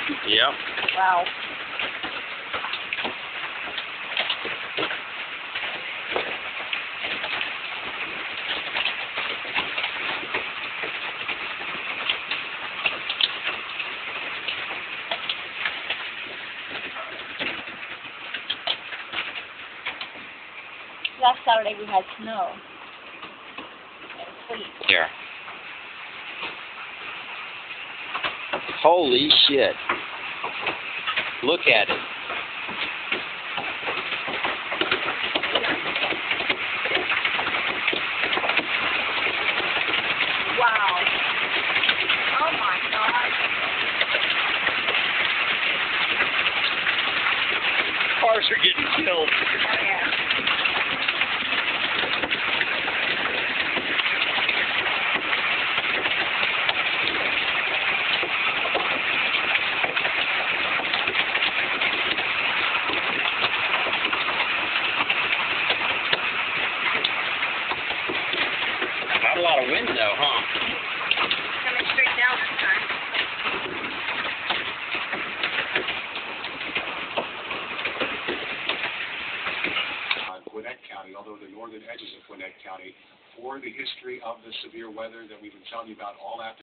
Yep. Wow. Last Saturday we had snow. Here. Holy shit. Look at it. Wow. Oh my God. Cars are getting killed. Oh yeah. Not a lot of wind though, huh? Coming straight down this time. Gwinnett County, although the northern edges of Gwinnett County, for the history of the severe weather that we've been telling you about all afternoon.